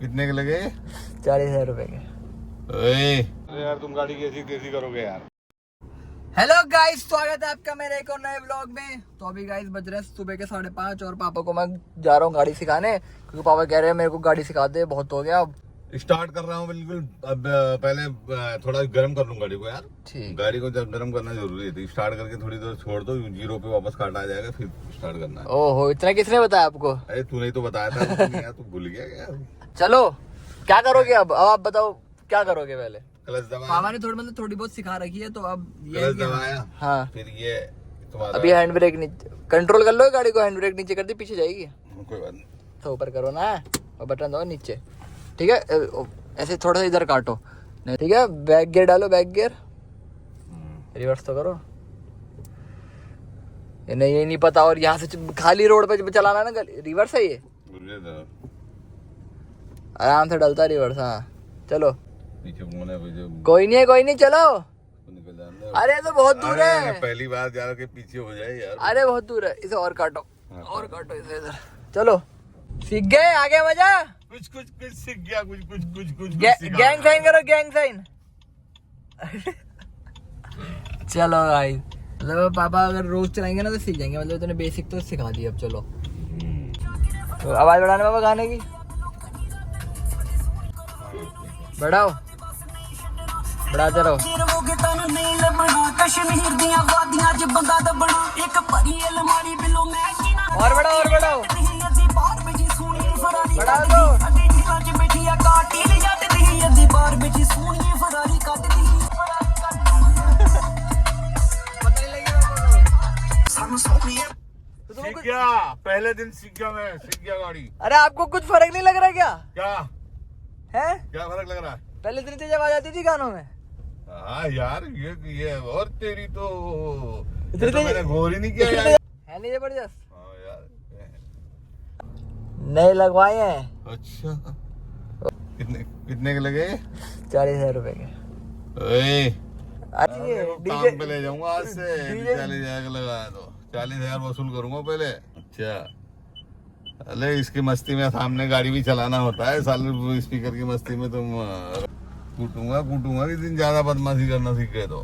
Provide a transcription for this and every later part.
कितने के लगे? 40,000 रुपए के। अरे यार तुम गाड़ी कैसी कैसी करोगे यार। हेलो गाइस, स्वागत है आपका मेरे एक और नए व्लॉग में। तो अभी गाइस बज रहे हैं सुबह के 5:30 और पापा को मैं जा रहा हूँ गाड़ी सिखाने, क्योंकि पापा कह रहे हैं मेरे को गाड़ी सिखा दे, बहुत हो गया अब। स्टार्ट कर रहा हूँ बिल्कुल। अब पहले थोड़ा गर्म कर लूँ गाड़ी को यार। ठीक। गाड़ी को जब गर्म करना जरूरी है, तो स्टार्ट करके थोड़ी देर छोड़ दो, 0 पे वापस काट आ जाएगा, फिर स्टार्ट करना है। ओहो, इतना किसने बताया आपको? अरे तूने तो बताया था। तू भूल गया क्या? चलो, क्या करोगे अब आप बताओ, क्या करोगे? पहले क्लच दबाया। पापा ने थोड़ी बहुत सिखा रखी है, तो अब ये क्लच दबाया। हाँ, फिर ये तुम्हारा अभी हैंड ब्रेक नीचे कंट्रोल कर लो गाड़ी को, हैंड ब्रेक नीचे कर दी पीछे जाएगी। कोई बात नहीं, तो ऊपर करो ना और बटन दो नीचे, ठीक है? ऐसे थोड़ा सा इधर काटो, नहीं ठीक है? बैक गियर डालो, बैक गियर। रिवर्स तो करो। नहीं, ये नहीं पता, और यहाँ से खाली रोड पे चलाना ना, रिवर्स है ये, आराम से डलता रिवर्स। हाँ चलो, कोई नहीं चलो। अरे तो बहुत दूर है, पहली बार जा के पीछे हो जाए यार। अरे बहुत दूर है, इसे और काटो, और काटो इसे इधर। चलो, सीख गए, आगे मजा। कुछ सीख गया, कुछ गैंग साइन करो, गैंग साइन। चलो भाई, मतलब पापा अगर रोज चलाएंगे ना तो सीख जाएंगे, मतलब तूने बेसिक तो सिखा दी। अब चलो, तो आवाज बढ़ाने पापा गाने की, बढ़ाओ, बढ़ाते रहो। और बढ़ाओ, और बढ़ाओ, बढ़ा दो। सीख गया, पहले दिन सीख गया गाड़ी। अरे आपको कुछ फर्क नहीं लग रहा क्या? क्या है? क्या फर्क लग रहा है? पहले दिन तेज आवाज आती थी गानों में। हाँ यार, ये और तेरी तो इतनी तो मैंने गौर ही नहीं किया यार। है नहीं जबरदस्त? हाँ यार, नए लगवाए हैं। अच्छा, कितने के लगे? 40,000 रुपए के। काम पे ले जाऊंगा आज से। 40,000 का लगाया तो 40,000 वसूल करूंगा पहले। अच्छा, अरे इसकी मस्ती में सामने गाड़ी भी चलाना होता है साल। स्पीकर की मस्ती में तुम कूटूंगा किस दिन ज्यादा बदमाशी करना सीख गए तो।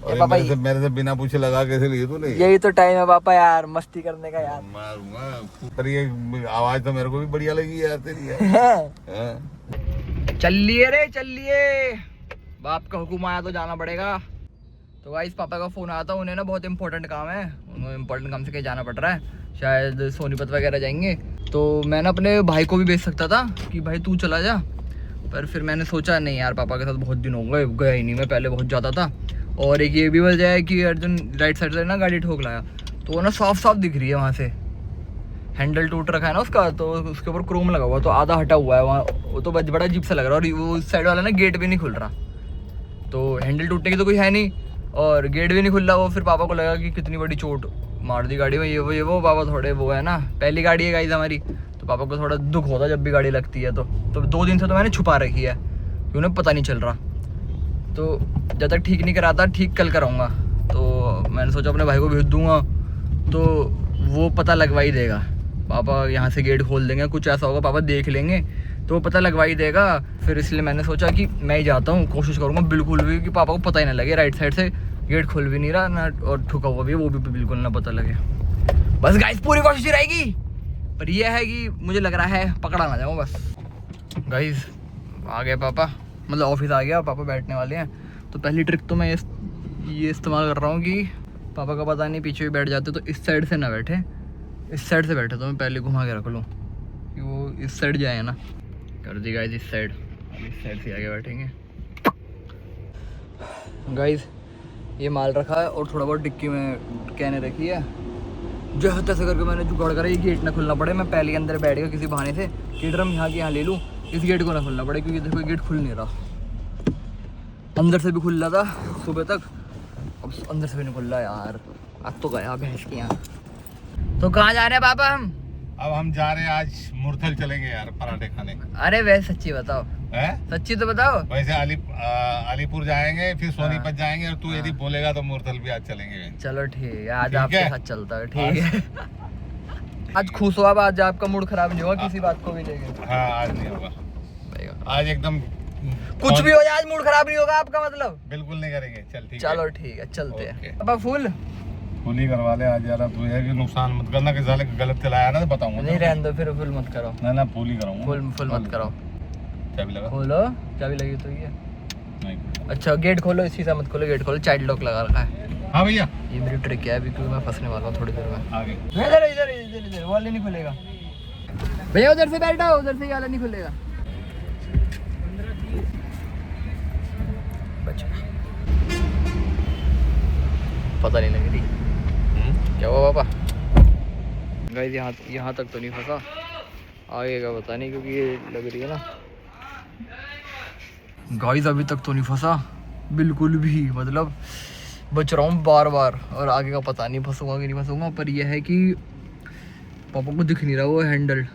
और मेरे से बिना पूछे लगा कैसे लिए तूने? यही तो टाइम है पापा यार, मस्ती करने का यार। मारूंगा। पर ये आवाज तो मेरे को भी बढ़िया लगी यार तेरी यार। चलिए रे चलिए, बाप का हुक्म आया तो जाना पड़ेगा। तो गाइस पापा का फोन आया था, उन्हें ना बहुत इंपॉर्टेंट काम है, उन्हें इंपॉर्टेंट काम से कहीं जाना पड़ रहा है, शायद सोनीपत वगैरह जाएंगे। तो मैं ना अपने भाई को भी भेज सकता था कि भाई तू चला जा, पर फिर मैंने सोचा नहीं यार, पापा के साथ बहुत दिन हो गए, गया ही नहीं। मैं पहले बहुत जाता था। और एक ये भी वजह है कि अर्जुन राइट साइड से ना गाड़ी ठोक लाया, तो वो ना साफ साफ दिख रही है वहाँ से। हैंडल टूट रखा है ना उसका, तो उसके ऊपर क्रोम लगा हुआ, तो आधा हटा हुआ है वहाँ, वो तो बड़ा अजीब सा लग रहा है। और वो साइड वाला ना गेट भी नहीं खुल रहा, तो हैंडल टूटने की तो कोई है नहीं और गेट भी नहीं खुल रहा। वो फिर पापा को लगा कि कितनी बड़ी चोट मार दी गाड़ी में, ये वो पापा थोड़े वो है ना, पहली गाड़ी है गाइस हमारी, तो पापा को थोड़ा दुख होता जब भी गाड़ी लगती है। तो 2 दिन से तो मैंने छुपा रखी है कि उन्हें पता नहीं चल रहा। तो जब तक ठीक नहीं कराता, ठीक कल कराऊंगा। तो मैंने सोचा अपने भाई को भेज दूंगा, तो वो पता लगवा ही देगा। पापा यहाँ से गेट खोल देंगे, कुछ ऐसा होगा पापा देख लेंगे तो वो पता लगवा ही देगा। फिर इसलिए मैंने सोचा कि मैं ही जाता हूँ, कोशिश करूँगा बिल्कुल भी कि पापा को पता ही ना लगे। राइट साइड से गेट खुल भी नहीं रहा ना, और ठुका हुआ भी, वो भी बिल्कुल ना पता लगे। बस गाइस पूरी कोशिश रहेगी, पर यह है कि मुझे लग रहा है पकड़ा ना जाऊँ बस। गाइस आ गए पापा, मतलब ऑफिस आ गया, पापा बैठने वाले हैं। तो पहली ट्रिक तो मैं ये इस्तेमाल कर रहा हूँ कि पापा का पता नहीं पीछे भी बैठ जाते तो इस साइड से ना बैठे, इस साइड से बैठे। तो मैं पहले घुमा के रख लूँ कि वो इस साइड जाए ना। कर दी गाइस इस साइड, अब इस साइड से आगे बैठेंगे। गाइस ये माल रखा है और थोड़ा बहुत डिक्की में कहने रखी है, जो तैसे करके मैंने जुगाड़ करा ये गेट ना खुलना पड़े। मैं पहले अंदर बैठ गया किसी बहाने से कि ड्रम यहाँ के यहाँ ले लूँ, इस गेट को ना खुलना पड़े, क्योंकि देखो गेट खुल नहीं रहा। अंदर से भी खुल रहा था सुबह तक, अब अंदर से भी नहीं खुल रहा यार। अब तो गया भैंस के यहाँ। तो कहाँ जा रहे हैं पापा हम? अब हम जा रहे हैं आज मुरथल चलेंगे यार, पराठे खाने। अरे वैसे सच्ची बताओ, सच्ची तो बताओ। वैसे अलीपुर जाएंगे, फिर सोनीपत जाएंगे, और तू यदि बोलेगा तो मुरथल भी आज चलेंगे। चलो ठीक है, आज आपके साथ चलता है। ठीक है, आज खुश हो, अब आज आपका मूड खराब नहीं होगा किसी बात को भी लेके। हाँ आज नहीं होगा। आज एकदम कुछ भी हो जाए आज मूड खराब नहीं होगा आपका मतलब? बिल्कुल नहीं करेंगे। चल ठीक है, चलो ठीक है चलते हैं। पापा फुल ही करवा ले आज यार। तू है कि नुकसान मत करना कि साले गलत चलाया ना तो बताऊंगा। नहीं रहने दो फिर, फुल मत करो। ना फुल ही कराऊंगा। फुल मत करो। चाबी लगा। खोलो, चाबी लगी तो ये नहीं। अच्छा गेट खोलो, इसी से मत खोलो, गेट खोलो, चाइल्ड लॉक लगा रखा है। हाँ भैया, ये मेरी ट्रिक है अभी, क्योंकि मैं फंसने वाला हूँ थोड़ी देर में। आगे इधर इधर इधर इधर वाले नहीं खुलेगा भैया, उधर से बैठा, उधर से ये वाला नहीं खुलेगा। बचा पता नहीं लग रही क्या हुआ पापा। गाइस यहाँ तक तो नहीं फंसा, आगे का पता नहीं, क्योंकि ये लग रही है ना। गाइस अभी तक तो नहीं फंसा बिल्कुल भी, मतलब बच रहा हूँ बार बार, और आगे का पता नहीं फंसूंगा कि नहीं फंसूंगा। पर यह है कि पापा को दिख नहीं रहा वो हैंडल,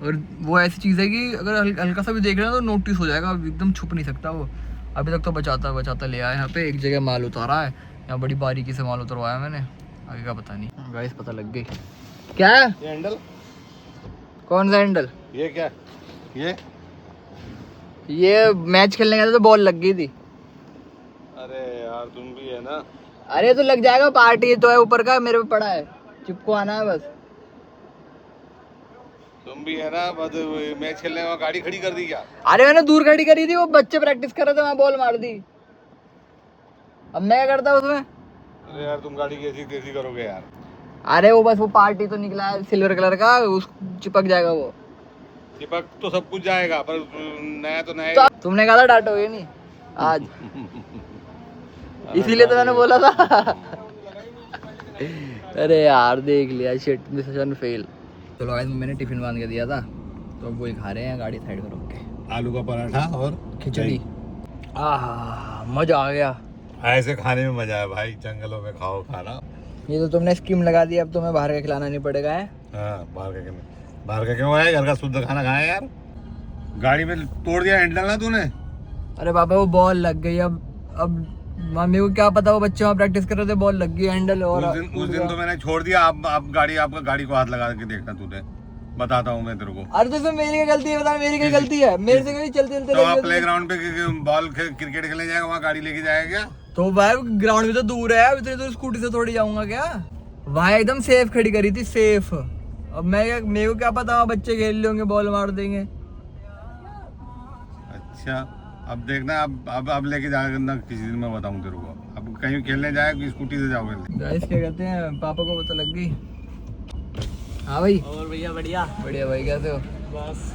और वो ऐसी चीज़ है कि अगर हल्का सा भी देख रहे हैं तो नोटिस हो जाएगा, एकदम छुप नहीं सकता वो। अभी तक तो बचाता ले आया। यहाँ पे एक जगह माल उतारा है, यहाँ बड़ी बारीकी से माल उतरवाया मैंने, आगे का पता नहीं। गाइस पता लग गई। क्या ये हैंडल, कौन सा हैंडल? ये क्या, ये मैच खेलने गए थे तो बॉल लग गई थी। अरे यार तुम भी है ना। अरे तो लग जाएगा, पार्टी तो है ऊपर का, मेरे पे पड़ा है, चिपको आना है बस। तुम भी है ना, बस मैच खेलने में गाड़ी खड़ी कर दी क्या? अरे मैंने दूर खड़ी करी थी, वो बच्चे प्रैक्टिस कर रहे थे, वहाँ बॉल मार दी। अब मैं क्या करता उसमें? अरे यार तुम गाड़ी कैसी तेजी करोगे यार। अरे वो बस वो पार्टी तो निकला है सिल्वर कलर का, उस चिपक जाएगा वो। चिपक तो सब कुछ जाएगा, पर नया तो नया। तो तुमने कहा था डांटोगे नहीं आज, इसीलिए तो मैंने बोला था। अरे यार देख लिया, शिट मिशन फेल। चलो आज मैंने टिफिन बांध के दिया था, तो अब वही खा रहे हैं गाड़ी साइड पर रोक के। आलू का पराठा और खिचड़ी। आह मजा आ गया। ऐसे खाने में मजा है भाई, जंगलों में खाओ खाना। ये तो तुमने स्कीम लगा दी, अब तुम्हें बाहर का खिलाना नहीं पड़ेगा है। हाँ, बाहर का क्यों आया, घर का शुद्ध खाना खाया यार। गाड़ी में तोड़ दिया हैंडल ना तूने। अरे बाबा वो बॉल लग गई, अब मम्मी को क्या पता, वो बच्चे वहाँ प्रैक्टिस कर रहे थे, बॉल लग गई हैंडल। और उस दिन तो मैंने छोड़ दिया। आप आपका गाड़ी को हाथ लगा के देखना तूने, बताता हूँ मैं तेरे को। अरे तो इसमें मेरी क्या गलती है, बता मेरी क्या गलती है? मेरे से कहीं चलते तो आप प्ले ग्राउंड पे बॉल क्रिकेट खेलने जाएगा, वहाँ गाड़ी लेके जाएगा क्या? तो भाई ग्राउंड भी तो दूर है, इतनी दूर स्कूटी से थोड़ी जाऊंगा क्या? वहाँ एकदम सेफ खड़ी करी थी, सेफ। अब मेरे को क्या पता, बच्चे खेल लेंगे, बॉल मार देंगे। अच्छा अब देखना, अब लेके जाएगा किसी दिन, मैं बताऊँ तेरे को। अब कहीं खेलने जाए स्कूटी से जाओगे। गाइस क्या कहते हैं, पापा को पता लग गई। हाँ भाई। और भैया बढ़िया बढ़िया भाई, कैसे हो? बस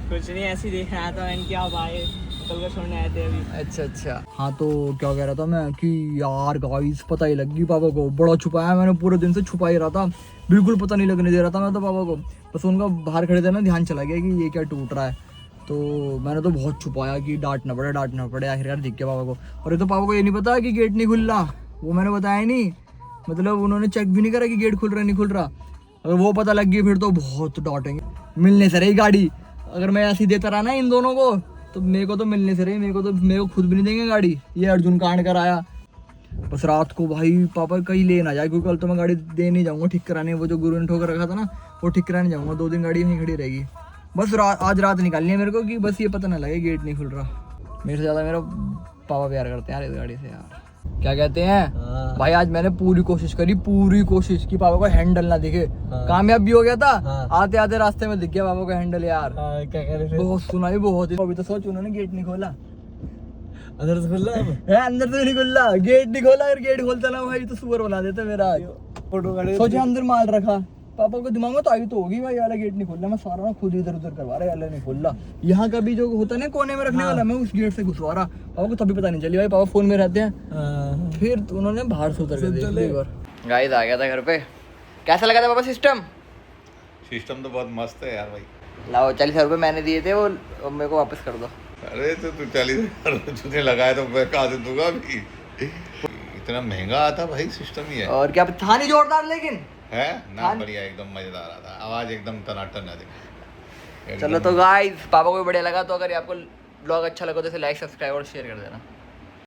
कुछ नहीं, ऐसे ही देखने आया था मैंने, क्या भाई कल का छोड़ने आए थे अभी। अच्छा हाँ, तो क्या कह रहा था मैं कि यार गाइस पता ही लग गई पापा को, बड़ा छुपाया मैंने, पूरे दिन से छुपा ही रहा था, बिल्कुल पता नहीं लगने दे रहा था मैं तो पापा को। बस उनका बाहर खड़े थे ना, ध्यान चला गया कि ये क्या टूट रहा है, तो मैंने तो बहुत छुपाया कि डांटना पड़े। आखिरकार दिख गया पापा को। और ये तो पापा को ये नहीं पता कि गेट नहीं खुल रहा, वो मैंने बताया नहीं, मतलब उन्होंने चेक भी नहीं करा कि गेट खुल रहा नहीं खुल रहा। अगर वो पता लग गई फिर तो बहुत डांटेंगे, मिलने से रही गाड़ी। अगर मैं ऐसी देता रहा ना इन दोनों को, तो मेरे को तो मिलने से रही, मेरे को खुद भी नहीं देंगे गाड़ी। ये अर्जुन कांड कर आया। बस रात को भाई पापा कहीं ले ना जाए, क्योंकि कल तो मैं गाड़ी दे नहीं जाऊंगा ठीक कराने, वो जो गुरु ने ठोकर रखा था ना, वो ठीक कराने जाऊंगा। 2 दिन गाड़ी वहीं खड़ी रहेगी। बस आज रात निकालनी है मेरे को, कि बस ये पता ना लगे गेट नहीं खुल रहा। मेरे से ज़्यादा मेरा पापा प्यार करते हैं यार इस गाड़ी से यार। क्या कहते हैं भाई, आज मैंने पूरी कोशिश कि पापा को हैंडल ना दिखे। कामयाब भी हो गया था। आते आते रास्ते में दिख गया पापा को हैंडल यार। क्या कह रहे थे? बहुत सुनाई, बहुत। अभी तो सोच, उन्होंने गेट नहीं खोला, अंदर से खुल अंदर से नहीं खुला, गेट नहीं खोला। अगर गेट खोलता ना भाई तो सुअर बना देता मेरा। फोटो गाड़ी सोचे अंदर माल रखा, पापा को दिमाग में तो आई तो होगी भाई, वाला गेट नहीं खोलना। मैं सारा ना खुद इधर उधर करवा रहा, वाला नहीं खोला। यहाँ का भी जो होता है ना कोने में रखने वाला, मैं उस गेट से घुसवा रहा। पापा को तभी पता नहीं चली भाई, पापा फोन में रहते हैं। फिर तो उन्होंने बाहर से उतर के गाइस आ गया था घर पे। कैसा लगा था पापा सिस्टम तो बहुत मस्त है यार भाई। लाओ 40,000 रुपये मैंने दिए थे, वो मेरे को वापस कर दो। अरे तो तू 40,000 तुझे लगाया तो मैं कहाँ से दूंगा अभी। इतना महंगा आता भाई सिस्टम ही है। और क्या था, नहीं जोरदार लेकिन है ना, बढ़िया एकदम मजेदार आता, आवाज एकदम टनाटन है। चलो तो गाइस पापा को भी बढ़िया लगा, तो अगर आपको ब्लॉग अच्छा लगा तो इसे लाइक सब्सक्राइब और शेयर कर देना।